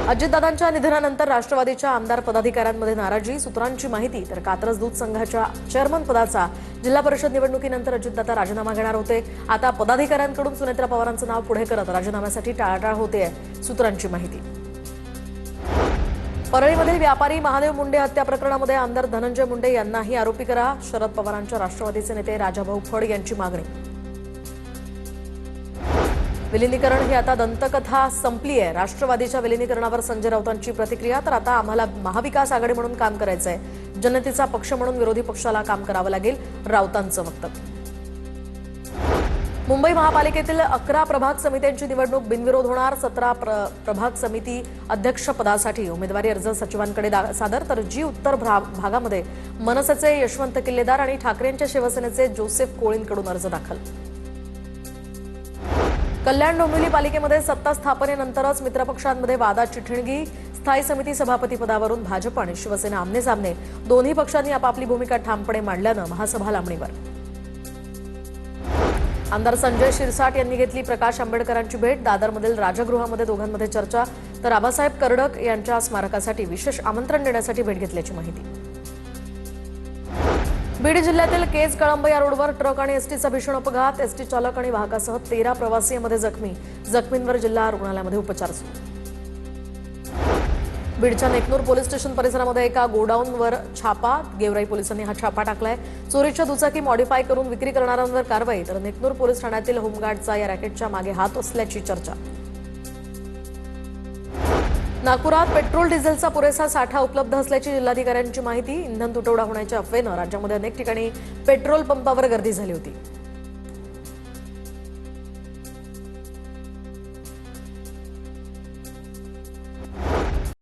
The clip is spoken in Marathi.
अजितदादांच्या निधनानंतर राष्ट्रवादीच्या आमदार पदाधिकाऱ्यांमध्ये नाराजी, सूत्रांची माहिती तर कात्रज दूध संघाच्या चेअरमन पदाचा जिल्हा परिषद निवडणुकीनंतर अजितदादा राजीनामा घेणार होते। आता पदाधिकाऱ्यांकडून सुनेत्रा पवारांचं नाव पुढे करत राजीनाम्यासाठी टाळाटाळ होते, सूत्रांची माहिती। परळीमधील व्यापारी महादेव मुंडे हत्या प्रकरणामध्ये आमदार धनंजय मुंडे यांनाही आरोपी करा, शरद पवारांच्या राष्ट्रवादीचे नेते राजाभाऊ फड यांची मागणी। विलीनीकरण ही आता दंतकथा संपली आहे, राष्ट्रवादीच्या विलीनीकरणावर संजय राऊतांची प्रतिक्रिया। तर आता आम्हाला महाविकास आघाडी म्हणून काम करायचंय, जनतेचा पक्ष म्हणून विरोधी पक्षाला काम करावं लागेल, राऊतांचं वक्तव्य। मुंबई महापालिकेतील 11 प्रभाग समित्यांची निवडणूक बिनविरोध होणार। 17 प्रभाग समिती अध्यक्षपदासाठी उमेदवारी अर्ज सचिवांकडे सादर। तर जी उत्तर भागामध्ये मनसेचे यशवंत किल्लेदार आणि ठाकरेंच्या शिवसेनेचे जोसेफ कोळींकडून अर्ज दाखल। कल्याण डोंबिवली पालिकेमध्ये सत्ता स्थापनेनंतरच मित्रपक्षांमध्ये वादाची ठिणगी, स्थायी समिती सभापतीपदावरून भाजप आणि शिवसेना आमनेसामने, दोन्ही पक्षांनी आपापली भूमिका ठामपणे मांडल्यानं महासभा लांबणीवर। आमदार संजय शिरसाट यांनी घेतली प्रकाश आंबेडकरांची भेट, दादरमधील राजगृहामध्ये दोघांमध्ये चर्चा। तर आबासाहेब कर्डक यांच्या स्मारकासाठी विशेष आमंत्रण देण्यासाठी भेट घेतल्याची माहिती। बीड जिल्ह्यातील केज कळंब या रोडवर ट्रक आणि एसटीचा भीषण अपघात, एसटी चालक आणि वाहकासह 13 प्रवासी यामध्ये जखमी, जखमींवर जिल्हा रुग्णालयामध्ये उपचार सुरू। बीडच्या नेकनूर पोलीस स्टेशन परिसरामध्ये एका गोडाऊनवर छापा, गेवराई पोलिसांनी हा छापा टाकलाय। चोरीच्या दुचाकी मॉडिफाय करून विक्री करणाऱ्यांवर कारवाई, तर नेकनूर पोलीस ठाण्यातील होमगार्डचा या रॅकेटच्या मागे हात असल्याची चर्चा। नागपुरात पेट्रोल डिझेलचा पुरेसा साठा उपलब्ध असल्याची जिल्हाधिकाऱ्यांची माहिती। इंधन तुटवडा होण्याच्या अफवेनं राज्यामध्ये अनेक ठिकाणी पेट्रोल पंपावर गर्दी झाली होती।